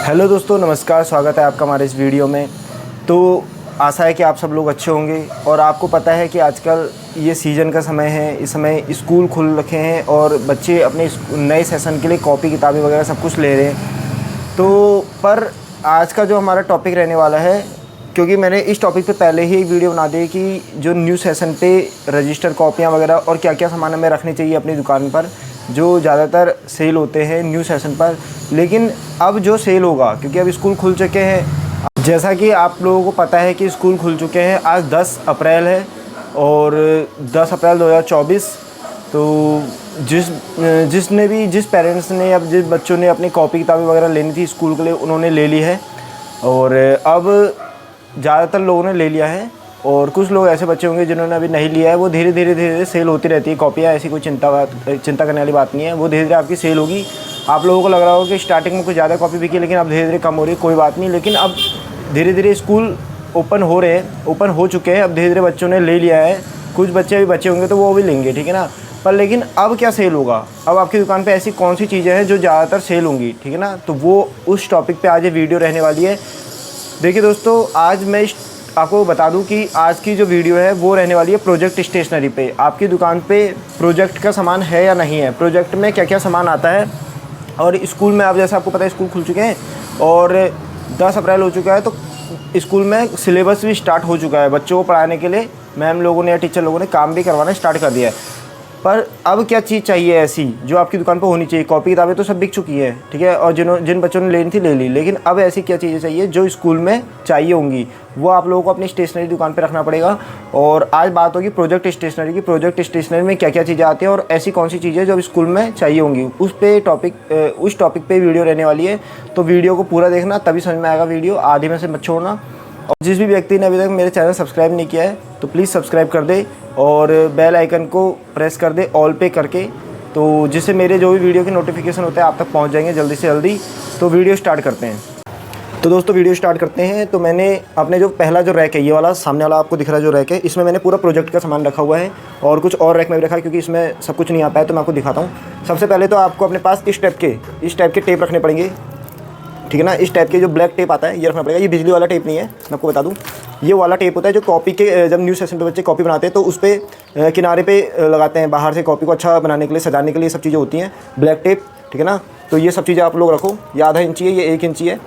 Hello दोस्तों, नमस्कार। स्वागत है आपका हमारे इस वीडियो में। तो आशा है कि आप सब लोग अच्छे होंगे। और आपको पता है कि आजकल ये सीज़न का समय है, इस समय स्कूल खुल रखे हैं और बच्चे अपने नए सेशन के लिए कॉपी किताबें वगैरह सब कुछ ले रहे हैं। तो पर आज का जो हमारा टॉपिक रहने वाला है, क्योंकि मैंने इस टॉपिक पे पहले ही एक वीडियो बना दी कि जो न्यू सेशन पे रजिस्टर कॉपियाँ वगैरह और क्या क्या सामान हमें रखनी चाहिए अपनी दुकान पर, जो ज़्यादातर सेल होते हैं न्यू सेशन पर। लेकिन अब जो सेल होगा, क्योंकि अब स्कूल खुल चुके हैं, जैसा कि आप लोगों को पता है कि स्कूल खुल चुके हैं। आज 10 अप्रैल है और 10 अप्रैल 2024। तो जिस पेरेंट्स ने अब जिस बच्चों ने अपनी कॉपी किताबें वगैरह लेनी थी स्कूल के लिए, उन्होंने ले ली है। और अब ज़्यादातर लोगों ने ले लिया है और कुछ लोग ऐसे बच्चे होंगे जिन्होंने अभी नहीं लिया है। वो धीरे धीरे सेल होती रहती है कॉपियाँ, ऐसी कोई चिंता करने वाली बात नहीं है। वो धीरे धीरे आपकी सेल होगी। आप लोगों को लग रहा होगा कि स्टार्टिंग में कुछ ज़्यादा कॉपी बिकी, लेकिन अब धीरे धीरे कम हो रही है, कोई बात नहीं। लेकिन अब धीरे धीरे स्कूल ओपन हो रहे हैं, ओपन हो चुके हैं। अब धीरे धीरे बच्चों ने ले लिया है। कुछ बच्चे अभी बच्चे होंगे तो वो भी लेंगे, ठीक है ना। पर लेकिन अब क्या सेल होगा, अब आपकी दुकान पे ऐसी कौन सी चीज़ें हैं जो ज़्यादातर सेल होंगी, ठीक है ना। तो वो उस टॉपिक पे आज ये वीडियो रहने वाली है। देखिए दोस्तों, आज मैं आपको बता दूं कि आज की जो वीडियो है वो रहने वाली है प्रोजेक्ट स्टेशनरी पे। आपकी दुकान पे प्रोजेक्ट का सामान है या नहीं है, प्रोजेक्ट में क्या क्या सामान आता है। और स्कूल में, आप जैसे आपको पता है स्कूल खुल चुके हैं और 10 अप्रैल हो चुका है, तो स्कूल में सिलेबस भी स्टार्ट हो चुका है। बच्चों को पढ़ाने के लिए मैम लोगों ने या टीचर लोगों ने काम भी करवाना स्टार्ट कर दिया है। पर अब क्या चीज़ चाहिए ऐसी जो आपकी दुकान पर होनी चाहिए। कॉपी किताबें तो सब बिक चुकी है, ठीक है, और जिन बच्चों ने लेनी थी ले ली। लेकिन अब ऐसी क्या चीज़ें चाहिए जो स्कूल में चाहिए होंगी, वो आप लोगों को अपनी स्टेशनरी दुकान पे रखना पड़ेगा। और आज बात होगी प्रोजेक्ट स्टेशनरी की। प्रोजेक्ट स्टेशनरी में क्या क्या चीज़ें आती हैं और ऐसी कौन सी चीज़ें जो अब स्कूल में चाहिए होंगी, उस टॉपिक पे वीडियो रहने वाली है। तो वीडियो को पूरा देखना, तभी समझ में आएगा वीडियो, आधे में से मत छोड़ना। और जिस भी व्यक्ति ने अभी तक मेरे चैनल सब्सक्राइब नहीं किया है तो प्लीज़ सब्सक्राइब कर दे और बेल आइकन को प्रेस कर दे ऑल पे करके, तो जिससे मेरे जो भी वीडियो की नोटिफिकेशन होता है आप तक पहुंच जाएंगे जल्दी से जल्दी। तो वीडियो स्टार्ट करते हैं। तो दोस्तों वीडियो स्टार्ट करते हैं। तो मैंने अपने जो पहला जो रैक है, ये वाला सामने वाला आपको दिख रहा है जो रैक है, इसमें मैंने पूरा प्रोजेक्ट का सामान रखा हुआ है। और कुछ और रैक में भी रखा है क्योंकि इसमें सब कुछ नहीं आ पाया, तो मैं आपको दिखाता हूँ। सबसे पहले तो आपको अपने पास इस टाइप के टेप रखने पड़ेंगे, ठीक है ना। इस टाइप के जो ब्लैक टेप आता है ये रखना पड़ेगा। ये बिजली वाला टेप नहीं है, मैं आपको बता दूं। ये वाला टेप होता है जो कॉपी के, जब न्यू सेशन पे बच्चे कॉपी बनाते हैं तो उस पर किनारे पे लगाते हैं, बाहर से कॉपी को अच्छा बनाने के लिए, सजाने के लिए सब चीज़ें होती हैं, ब्लैक टेप, ठीक है ना। तो ये सब चीज़ें आप लोग रखो। ये आधा इंची है, ये 1 इंची है।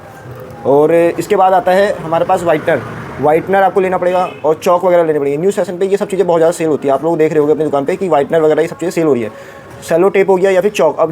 और इसके बाद आता है हमारे पास वाइटनर आपको लेना पड़ेगा और चौक वगैरह लेने पड़ेंगे। न्यू सेशन पे ये सब चीज़ें बहुत ज़्यादा सेल होती है। आप लोग देख रहे होंगे अपनी दुकान पे कि वाइटनर वगैरह ये सब चीज़ें सेल हो रही है। सेलो टेप हो गया या फिर चौक। अब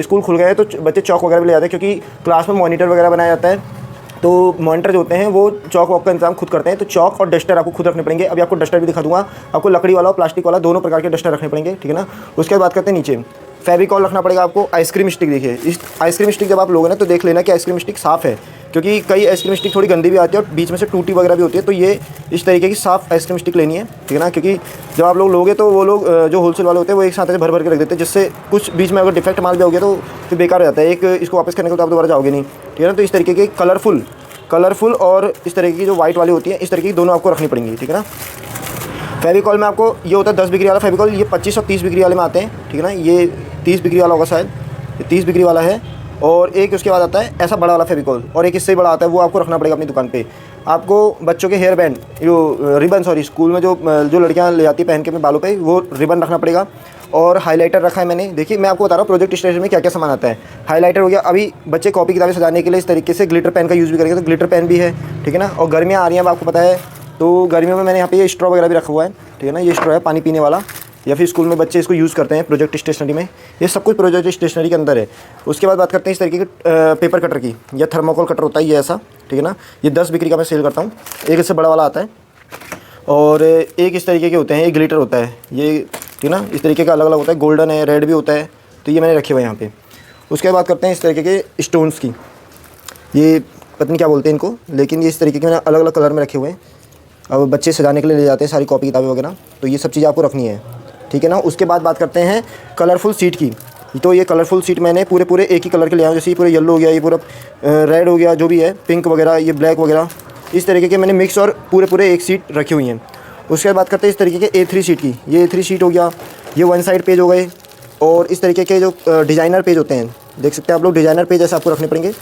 स्कूल खुल गए हैं तो बच्चे चौक वगैरह भी ले जाते हैं, क्योंकि क्लास में मॉनिटर वगैरह बनाया जाता है। तो मॉनिटर जो होते हैं वो चौक वॉक का इंतजाम खुद करते हैं। तो चौक और डस्टर आपको खुद रखने पड़ेंगे। अभी आपको डस्टर भी दिखा दूंगा। आपको लकड़ी वाला और प्लास्टिक वाला दोनों प्रकार के डस्टर रखने पड़ेंगे, ठीक है ना। उसके बाद बात करते हैं नीचे फेविकॉल रखना पड़ेगा आपको। आइसक्रीम स्टिक, देखिए इस आइसक्रीम स्टिक जब आप लोगे ना तो देख लेना कि आइसक्रीम स्टिक साफ़ है, क्योंकि कई आइसक्रीम स्टिक थोड़ी गंदी भी आती है और बीच में से टूटी वगैरह भी होती है। तो ये इस तरीके की साफ़ आइसक्रीम स्टिक लेनी है, ठीक है ना। क्योंकि जब आप लोग लोगे तो वो लोग जो होलसेल वाले होते हैं वो एक साथ भर भर के रख देते हैं, जिससे कुछ बीच में अगर डिफेक्ट माल भी हो गया तो फिर बेकार हो जाता है। एक इसको वापस करने के बाद आप दोबारा जाओगे नहीं, ठीक है ना। तो इस तरीके के कलरफुल और इस तरीके की जो वाइट वाली होती है, इस तरीके की दोनों आपको रखनी पड़ेंगी, ठीक है ना। फेविकॉल में आपको ये होता है 10 बिक्री वाला फेविकॉल, ये 25 और 30 बिक्री वाले में आते हैं, ठीक है ना। ये 30 बिक्री वाला होगा शायद, ये 30 बिक्री वाला है। और एक उसके बाद आता है ऐसा बड़ा वाला फेविकॉल, और एक इससे बड़ा आता है, वो आपको रखना पड़ेगा अपनी दुकान पे। आपको बच्चों के हेयर बैंड, जो रिबन, स्कूल में जो लड़कियां ले जाती है पहन के अपने बालों पे, वो रिबन रखना पड़ेगा। और हाइलाइटर रखा है मैंने। देखिए मैं आपको बता रहा हूँ प्रोजेक्ट स्टेशनरी में क्या क्या सामान आता है। हाइलाइटर हो गया। अभी बच्चे कॉपी किताबें सजाने के लिए इस तरीके से ग्लिटर पेन का यूज़ भी करेंगे, तो ग्लिटर पेन भी है, ठीक है ना। और गर्मियाँ आ रही हैं, अब आपको पता है, तो गर्मियों में मैंने यहाँ पे ये स्ट्रॉ वगैरह भी रखा हुआ है, ठीक है ना। ये स्ट्रॉ है पानी पीने वाला, या फिर स्कूल में बच्चे इसको यूज़ करते हैं प्रोजेक्ट स्टेशनरी में। ये सब कुछ प्रोजेक्ट स्टेशनरी के अंदर है। उसके बाद बात करते हैं इस तरीके के पेपर कटर की, या थर्मोकोल कटर होता है ये ऐसा, ठीक है ना। ये 10 बिक्री का मैं सेल करता हूँ। एक इससे बड़ा वाला आता है और एक इस तरीके के होते हैं, एक ग्लिटर होता है ये, ठीक है ना। इस तरीके का अलग अलग होता है, गोल्डन है, रेड भी होता है। तो ये मैंने रखे हुए हैं यहाँ पे। उसके बाद करते हैं इस तरीके के स्टोन्स की, ये पता नहीं क्या बोलते हैं इनको, लेकिन ये इस तरीके के मैंने अलग अलग कलर में रखे हुए हैं। अब बच्चे सजाने के लिए ले जाते हैं सारी कॉपी किताबें वगैरह, तो ये सब चीज़ें आपको रखनी है, ठीक है ना। उसके बाद बात करते हैं कलरफुल सीट की। तो ये कलरफुल सीट मैंने पूरे एक ही कलर के ले आया हूँ। जैसे ये पूरे येलो हो गया, ये पूरा रेड हो गया, जो भी है पिंक वगैरह, ये ब्लैक वगैरह, इस तरीके के मैंने मिक्स और पूरे एक सीट रखी हुई हैं। उसके बाद बात करते हैं इस तरीके के A3 शीट की। ये A3 शीट हो गया, ये वन साइड पेज हो गए। और इस तरीके के जो डिज़ाइनर पेज होते हैं, देख सकते हैं आप लोग, डिज़ाइनर पेज ऐसे आपको रखने पड़ेंगे।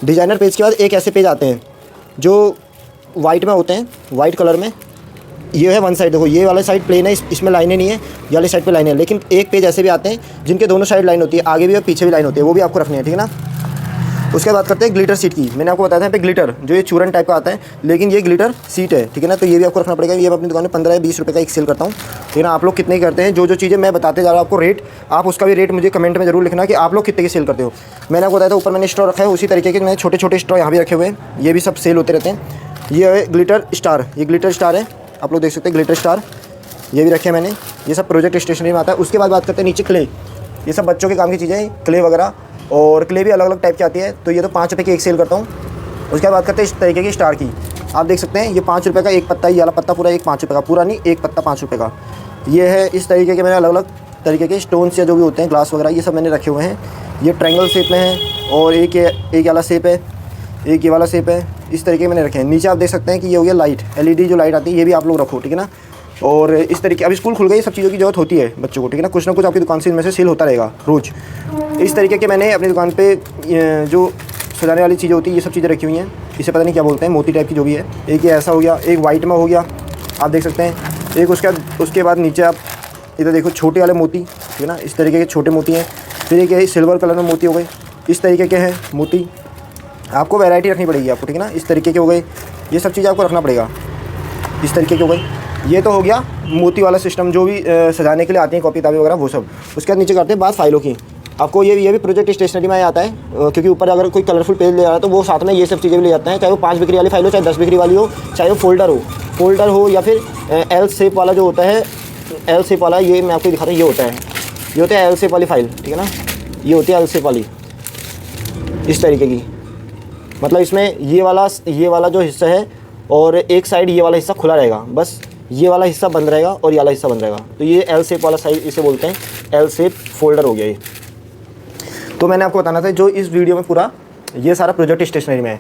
डिज़ाइनर पेज के बाद एक ऐसे पेज आते हैं जो वाइट में होते हैं, वाइट कलर में। ये है वन साइड, देखो ये वाला साइड प्लेन है, इसमें लाइनें नहीं है, ये वाली साइड पे लाइनें हैं। लेकिन एक पेज ऐसे भी आते हैं जिनके दोनों साइड लाइन होती है, आगे भी और पीछे भी लाइन होती है, वो भी आपको रखनी है, ठीक है ना। उसके बाद करते हैं ग्लिटर सीट की। मैंने आपको बताया था यहाँ पे ग्लिटर जो ये चूरन टाइप का आता है, लेकिन ये ग्लिटर सीट है, ठीक है ना। तो ये भी आपको रखना पड़ेगा। ये मैं अपनी दुकान में 15 या 20 रुपये का एक सेल करता हूँ, ठीक है ना। आप लोग कितने की करते हैं? जो चीज़ें मैं बताते जा रहा हूँ आपको रेट, आप उसका भी रेट मुझे कमेंट में जरूर लिखना कि आप लोग कितने की सेल करते हो। मैंने आपको बताया था ऊपर मैंने स्ट्रॉ रखा है, उसी तरीके के मैंने छोटे छोटे स्ट्रॉ यहाँ भी रखे हुए हैं, ये भी सब सेल होते रहते हैं। ये है ग्लिटर स्टार, ये ग्लिटर स्टार है, आप लोग देख सकते हैं ग्लिटर स्टार, ये भी रखे हैं मैंने। ये सब प्रोजेक्ट स्टेशनरी में आता है। उसके बाद बात करते हैं नीचे क्ले, ये सब बच्चों के काम की चीज़ें, क्ले वगैरह, और क्ले भी अलग अलग टाइप की आती है। तो ये तो 5 रुपये की एक सेल करता हूँ। उसके बाद बात करते हैं इस तरीके की स्टार की। आप देख सकते हैं ये 5 रुपये का एक पत्ता, ये वाला पत्ता पूरा एक 5 रुपये का, पूरा नहीं, एक पत्ता 5 रुपये का। ये है इस तरीके के मैंने अलग अलग तरीके के स्टोन्स या जो भी होते हैं, ग्लास वगैरह, ये सब मैंने रखे हुए हैं। ये ट्रायंगल शेप में है, और एक वाला शेप है, एक ये वाला शेप है, इस तरीके मैंने रखे हैं। नीचे आप देख सकते हैं कि ये हो गया लाइट, LED जो लाइट आती है, ये भी आप लोग रखो, ठीक है ना। और इस तरीके, अभी स्कूल खुल गई, सब चीज़ों की जरूरत होती है बच्चों को, ठीक है ना। कुछ ना कुछ आपकी दुकान से इनमें से सेल होता रहेगा रोज़। इस तरीके के मैंने अपनी दुकान पे जो सजाने वाली चीज़ें होती है, ये सब चीज़ें रखी हुई हैं। इसे पता नहीं क्या बोलते हैं, मोती टाइप की जो भी है। एक ये ऐसा हो गया, एक वाइट में हो गया, आप देख सकते हैं। एक उसके बाद नीचे आप इधर देखो छोटे वाले मोती, ठीक है ना, इस तरीके के छोटे मोती हैं। फिर एक सिल्वर कलर में मोती हो गए, इस तरीके के हैं मोती। आपको वैरायटी रखनी पड़ेगी आपको, ठीक है ना। इस तरीके के हो गए, ये सब चीज़ें आपको रखना पड़ेगा, इस तरीके के हो गए। ये तो हो गया मोती वाला सिस्टम, जो भी सजाने के लिए आती हैं कॉपी किताबें वगैरह, वो सब। उसके बाद नीचे करते हैं बात फाइलों की। आपको ये भी प्रोजेक्ट स्टेशनरी में आता है, क्योंकि ऊपर अगर कोई कलरफुल पेज ले जा रहा है तो वो साथ में ये सब चीज़ें भी ले जाते हैं। चाहे वो 5 बिक्री वाली फाइल हो, चाहे 10 बिक्री वाली हो, चाहे वो फोल्डर हो या फिर L शेप वाला जो होता है, L शेप वाला, ये मैं आपको दिखाता हूँ। ये होता है L शेप वाली फाइल, ठीक है ना। ये होती है L शेप वाली, इस तरीके की। मतलब इसमें ये वाला जो हिस्सा है, और एक साइड ये वाला हिस्सा खुला रहेगा, बस ये वाला हिस्सा बंद रहेगा और ये वाला हिस्सा बंद रहेगा। तो ये L शेप वाला साइज इसे बोलते हैं, L शेप फोल्डर हो गया ये। तो मैंने आपको बताना था जो इस वीडियो में पूरा ये सारा प्रोजेक्ट स्टेशनरी में है।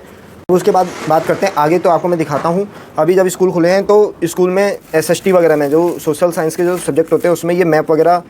तो उसके बाद बात करते हैं आगे। तो आपको मैं दिखाता हूँ, अभी जब स्कूल खुले हैं तो स्कूल में SST वगैरह में जो सोशल साइंस के जो सब्जेक्ट होते हैं उसमें ये मैप वगैरह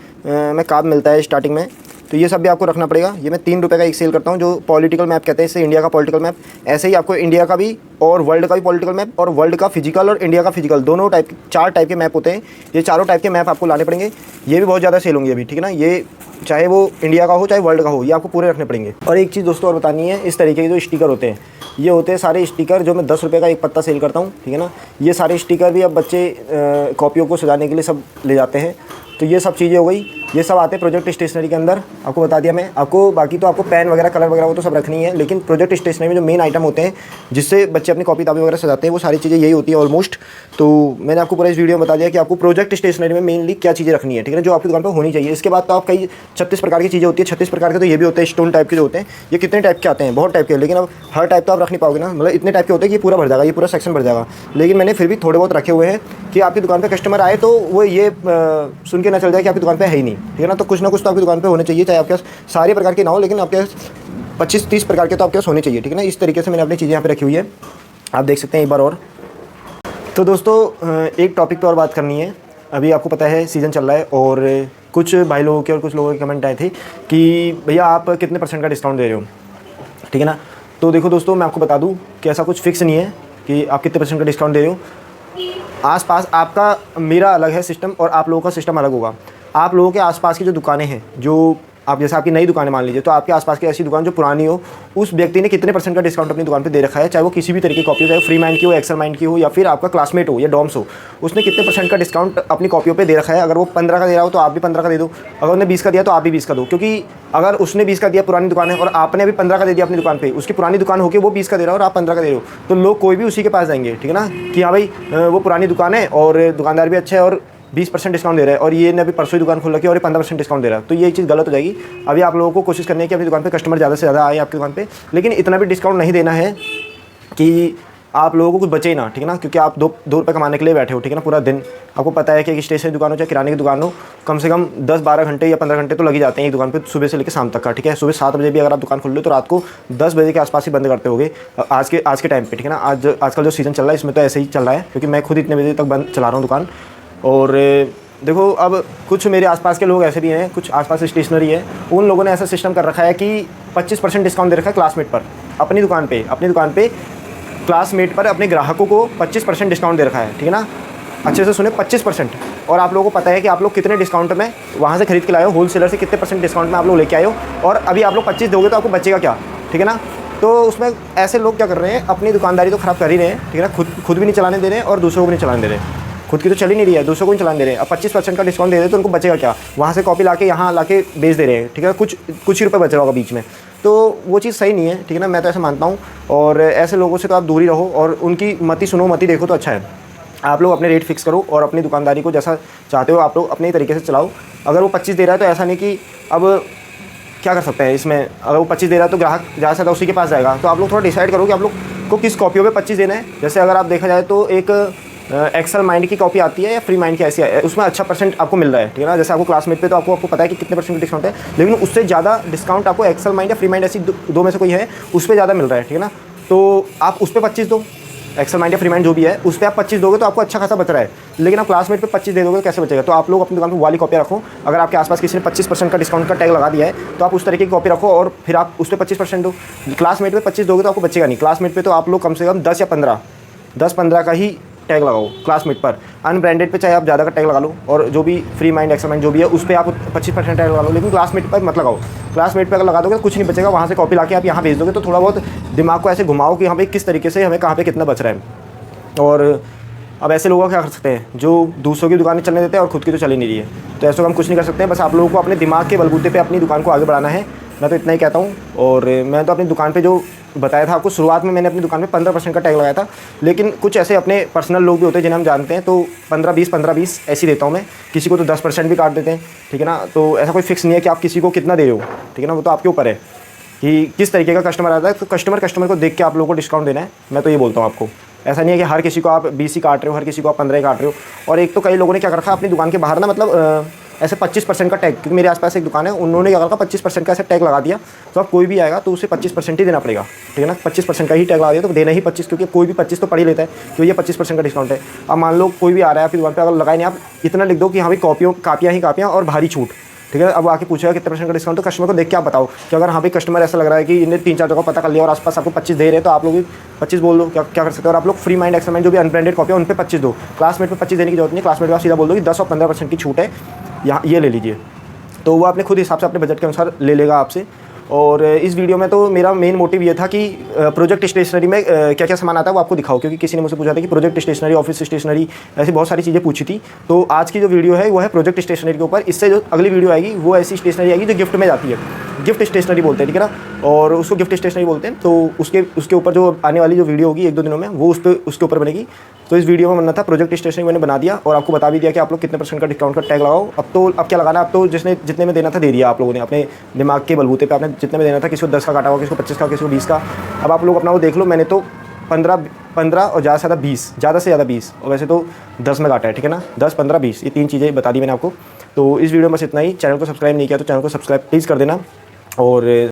में काम मिलता है स्टार्टिंग में। तो ये सब भी आपको रखना पड़ेगा। ये मैं 3 रुपये का एक सेल करता हूँ, जो पॉलिटिकल मैप कहते हैं इसे, इंडिया का पॉलिटिकल मैप। ऐसे ही आपको इंडिया का भी और वर्ल्ड का भी पॉलिटिकल मैप, और वर्ल्ड का फिजिकल और इंडिया का फिजिकल, दोनों टाइप, 4 टाइप के मैप होते हैं। ये चारों टाइप के मैप आपको लाने पड़ेंगे। ये भी बहुत ज़्यादा सेल होंगे अभी, ठीक है ना। ये चाहे वो इंडिया का हो चाहे वर्ल्ड का हो, ये आपको पूरे रखने पड़ेंगे। और एक चीज़ दोस्तों और बतानी है, इस तरीके के जो स्टिकर होते हैं, ये होते हैं सारे स्टिकर जो मैं 10 रुपये का एक पत्ता सेल करता हूँ, ठीक है ना। ये सारे स्टिकर भी अब बच्चे कॉपियों को सजाने के लिए सब ले जाते हैं। तो ये सब चीज़ें हो गई, ये सब आते हैं प्रोजेक्ट स्टेशनरी के अंदर। आपको बता दिया मैं आपको। बाकी तो आपको पेन वगैरह, कलर वगैरह वो तो सब रखनी है, लेकिन प्रोजेक्ट स्टेशनरी में जो मेन आइटम होते हैं जिससे बच्चे अपनी कॉपी किताबें वगैरह सजाते हैं, वो सारी चीज़ें यही होती है ऑलमोस्ट। तो मैंने आपको पूरा इस वीडियो में बता दिया कि आपको प्रोजेक्ट स्टेशनरी में मेनली क्या चीज़ें रखनी है, ठीक है ना, जो आपकी दुकान पर होनी चाहिए। इसके बाद तो आप कई 36 प्रकार की चीज़ें होती है। 36 प्रकार के तो ये भी होते हैं, स्टोन टाइप के जो होते हैं। ये कितने टाइप के आते हैं? बहुत टाइप के, लेकिन अब हर टाइप तो आप रख नहीं पाओगे ना। मतलब इतने टाइप के होते हैं कि पूरा भर जाएगा, ये पूरा सेक्शन भर जाएगा। लेकिन मैंने फिर भी थोड़े बहुत रखे हुए हैं कि आपकी दुकान पर कस्टमर आए तो वो ये सुन के ना चल जाए कि आपकी दुकान पर है ही नहीं, ठीक है ना। तो कुछ ना कुछ तो आपकी दुकान पे होने चाहिए, चाहे आपके पास सारे प्रकार के ना हो, लेकिन आपके पास 25-30 प्रकार के तो आपके पास होने चाहिए, ठीक है ना। इस तरीके से मैंने अपनी चीज़ें यहाँ पे रखी हुई है, आप देख सकते हैं एक बार और। तो दोस्तों एक टॉपिक पे और बात करनी है। अभी आपको पता है सीज़न चल रहा है, और कुछ भाई लोगों के और कुछ लोगों के कमेंट आए थे कि भैया आप कितने % का डिस्काउंट दे रहे हो, ठीक है ना। तो देखो दोस्तों, मैं आपको बता दूँ कि ऐसा कुछ फिक्स नहीं है कि आप कितने % का डिस्काउंट दे रहे हो। आसपास आपका, मेरा अलग है सिस्टम और आप लोगों का सिस्टम अलग होगा। आप लोगों के आसपास की जो दुकानें हैं, जो आप जैसे आपकी नई दुकानें मान लीजिए, तो आपके आसपास की ऐसी दुकान जो पुरानी हो, उस व्यक्ति ने कितने % का डिस्काउंट अपनी दुकान पे दे रखा है, चाहे वो किसी भी तरीके की कॉपी हो, चाहे फ्री माइंड की हो, एक्सेल माइंड की हो, या फिर आपका क्लासमेट हो या डॉम्स हो, उसने कितने % का डिस्काउंट अपनी कॉपियों पे दे रखा है। अगर वो 15 का दे रहा हो तो आप भी 15 का दे दो, अगर उसने 20 का दिया तो आप भी 20 का दो। क्योंकि अगर उसने 20 का दिया पुरानी दुकान है और आपने अभी 15 का दे दिया अपनी दुकान पे, उसकी पुरानी दुकान होकर वो 20 का दे रहा है और आप 15 का दे रहे हो, तो लोग कोई भी उसी के पास जाएंगे, ठीक है ना, कि हाँ भाई वो पुरानी दुकान है और दुकानदार भी अच्छा है और 20% डिस्काउंट दे रहा है, और ये ने अभी परसों ही दुकान खोल रखी है और ये 15% डिस्काउंट दे रहा है। तो ये चीज़ गलत हो जाएगी। अभी आप लोगों को कोशिश करनी है कि अपनी दुकान पे कस्टमर ज़्यादा से ज़्यादा आए आपकी दुकान पे, लेकिन इतना भी डिस्काउंट नहीं देना है कि आप लोगों को कुछ बचे ही ना, ठीक है ना। क्योंकि आप 2 रुपये कमाने के लिए बैठे हो, ठीक है ना, पूरा दिन। आपको पता है कि एक स्टेशनरी दुकान हो चाहे किराने की दुकान हो, कम से कम 10-12 घंटे या 15 घंटे तो लग ही जाते हैं एक दुकान पे, सुबह से लेकर शाम तक का, ठीक है। सुबह 7 बजे भी अगर आप दुकान खोल लो तो रात को 10 बजे के आसपास ही बंद करते होगे आज के टाइम पे, ठीक है ना। आजकल जो सीज़न चल रहा है इसमें तो ऐसे ही चल रहा है, क्योंकि मैं खुद इतने बजे तक बंद चला रहा हूँ दुकान। और देखो, अब कुछ मेरे आसपास के लोग ऐसे भी हैं, कुछ आसपास स्टेशनरी है, उन लोगों ने ऐसा सिस्टम कर रखा है कि 25% डिस्काउंट दे रखा है क्लासमेट पर, अपनी दुकान पे क्लासमेट पर अपने ग्राहकों को 25% डिस्काउंट दे रखा है, ठीक है ना। अच्छे से सुने, 25%। और आप लोगों को पता है कि आप लोग कितने डिस्काउंट में वहाँ से खरीद के लाए हो, होलसेलर से कितने % डिस्काउंट में आप लोग लेके आए हो, और अभी आप लोग 25 दोगे तो आपको बचेगा क्या, ठीक है ना। तो उसमें ऐसे लोग क्या कर रहे हैं, अपनी दुकानदारी तो ख़राब कर ही रहे हैं, ठीक है ना। खुद भी नहीं चलाने दे रहे हैं और दूसरों को भी नहीं चलाने दे रहे हैं। खुद की तो चल ही नहीं रही है, दूसरों को नहीं चलाने दे रहे हैं। अब 25% का डिस्काउंट दे दे तो उनको बचेगा क्या, वहाँ से कॉपी लाके यहाँ लाके बेच दे रहे हैं, ठीक है। कुछ ही रुपये बच रहा होगा बीच में, तो वो चीज़ सही नहीं है, ठीक है ना। मैं तो ऐसा मानता हूँ, और ऐसे लोगों से तो आप दूर ही रहो और उनकी मति सुनो, मति देखो तो अच्छा है। आप लोग अपने रेट फिक्स करो और अपनी दुकानदारी को जैसा चाहते हो आप लोग अपने तरीके से चलाओ। अगर वो 25 दे रहा है तो ऐसा नहीं कि अब क्या कर सकते हैं इसमें, अगर वो 25 दे रहा है तो ग्राहक ज़्यादा से ज़्यादा उसी के पास जाएगा। तो आप लोग थोड़ा डिसाइड करो कि आप लोग को किस कॉपियों पे 25 देना है। जैसे अगर आप देखा जाए तो एक एक्सेल माइंड की कॉपी आती है या फ्री माइंड की, ऐसी है, उसमें अच्छा % आपको मिल रहा है, ठीक है ना। जैसे आपको क्लासमेट पे तो आपको पता है कि कितने % डिस्काउंट है, लेकिन उससे ज़्यादा डिस्काउंट आपको एक्सेल माइंड या फ्री माइंड, ऐसी दो में से कोई है, उस पर ज़्यादा मिल रहा है, ठीक है ना। तो आप उस पर 25 दो, एक्सेल माइंड या फ्री माइंड जो भी है उस पर आप 25 दोगे तो आपको अच्छा खासा बच रहा है। लेकिन आप क्लासमेट पे 25 दे दोगे तो कैसे बचेगा। तो आप लोग अपनी दुकान पर वाली कॉपी रखो। अगर आपके आसपास किसी ने 25% का डिस्काउंट का टैग लगा दिया है तो आप उस तरीके की कॉपी रखो और फिर आप उस पर 25% दो। क्लासमेट पे 25 दोगे तो आपको बचेगा नहीं। क्लासमेट पे तो आप लोग कम से कम 10 या 15 का ही टैग लगाओ क्लासमेट पर। अनब्रांडेड पे चाहे आप ज़्यादा का टैग लगा लो, और जो भी फ्री माइंड एक्सेल माइंड जो भी है उस पर आप 25% टैग लगा लो, लेकिन क्लासमेट पर मत लगाओ। क्लासमेट पर अगर लगा दोगे तो कुछ नहीं बचेगा, वहाँ से कॉपी लाके आप यहाँ भेज दोगे तो थोड़ा बहुत दिमाग को ऐसे घुमाओ कि हमें किस तरीके से, हमें कहाँ पे कितना बच रहा है। और अब ऐसे लोगों को क्या कर सकते हैं जो दूसरों की दुकानें चलने देते हैं और खुद की तो चल ही नहीं रही है, तो ऐसा हम कुछ नहीं कर सकते हैं। बस आप लोगों को अपने दिमाग के बलबूते पे अपनी दुकान को आगे बढ़ाना है, मैं तो इतना ही कहता हूँ। और मैं तो अपनी दुकान पे जो बताया था आपको, शुरुआत में मैंने अपनी दुकान में 15% का टैग लगाया था, लेकिन कुछ ऐसे अपने पर्सनल लोग भी होते हैं जिन्हें हम जानते हैं, तो 15-20 ऐसी देता हूँ मैं। किसी को तो 10% भी काट देते हैं, ठीक है ना। तो ऐसा कोई फिक्स नहीं है कि आप किसी को कितना दे रहे हो, ठीक है ना। वो तो आपके ऊपर है कि किस तरीके का कस्टमर आता है। तो कस्टमर को देख के आप लोगों को डिस्काउंट देना है, मैं तो ये बोलता हूँ आपको। ऐसा नहीं है कि हर किसी को आप 20 ही काट रहे हो, हर किसी को आप 15 ही काट रहे हो। और एक तो कई लोगों ने क्या कर रखा अपनी दुकान के बाहर ना, मतलब ऐसे 25% का टैग, क्योंकि मेरे आसपास एक दुकान है, उन्होंने क्या रखा 25% का ऐसे टैग लगा दिया। तो अब कोई भी आएगा तो उसे 25% ही देना पड़ेगा, ठीक है ना। 25% का ही टैग लगा दिया तो देना ही 25, क्योंकि कोई भी 25 तो पढ़ ही लेता है कि ये 25% का डिस्काउंट है। अब मान लो कोई भी आ रहा है आपकी दुकान पर, अगर लगाए नहीं, आप इतना लिख दो कि हाँ भाई कापियाँ और भारी छूट, ठीक है। अब आके पूछेगा कितने % का डिस्काउंट, तो कस्टमर को देख के आप बताओ कि अगर हाँ भाई कस्टमर ऐसा लग रहा है कि इन्हें 3-4 जगह पता कर लिया और आसपास आपको 25 दे रहे हैं, तो आप लोग भी 25 बोल दो। क्या कर सकते हो। और आप लोग फ्री माइंड एक्सेल माइंड जो भी अनब्रांडेड कॉपी है उन पे 25 दो। क्लासमेट पे 25 देने की जरूरत नहीं, क्लासमेट आप सीधा बोल दो कि 10 और 15% की छूट है, यहाँ ये ले लीजिए। तो वो अपने खुद हिसाब से अपने बजट के अनुसार ले लेगा आपसे। और इस वीडियो में तो मेरा मेन मोटिव ये था कि प्रोजेक्ट स्टेशनरी में क्या क्या सामान आता है वो आपको दिखाओ, क्योंकि किसी ने मुझसे पूछा था कि प्रोजेक्ट स्टेशनरी, ऑफिस स्टेशनरी, ऐसी बहुत सारी चीज़ें पूछी थी। तो आज की जो वीडियो है वो है प्रोजेक्ट स्टेशनरी के ऊपर। इससे जो अगली वीडियो आएगी वो ऐसी स्टेशनरी आएगी जो गिफ्ट में जाती है, गिफ्ट स्टेशनरी बोलते हैं, ठीक है ना। और उसको गिफ्ट स्टेशनरी बोलते हैं। तो उसके ऊपर जो आने वाली जो वीडियो होगी 1-2 दिनों में, वो उसके ऊपर बनेगी। तो इस वीडियो में बनना था प्रोजेक्ट स्टेशनरी, मैंने बना दिया और आपको बता भी दिया कि आप लोग कितने % का डिस्काउंट का टैग लगाओ। अब क्या लगाना, अब तो जितने में देना था दे दिया आप लोगों ने, अपने दिमाग के बलबूते पे आपने जितने में देना था। किसी को 10 का काटा हुआ, किसी को 25 का, किसी को 20 का। अब आप लोग अपना वो देख लो। मैंने तो 15 और ज़्यादा से ज़्यादा 20, ज़्यादा से ज़्यादा 20, और वैसे तो 10 में काटा है, ठीक है ना। 10, 15, 20 ये 3 चीज़ें बता दी मैंने आपको। तो इस वीडियो में बस इतना ही। चैनल को सब्सक्राइब नहीं किया तो चैनल को सब्सक्राइब प्लीज़ कर देना। और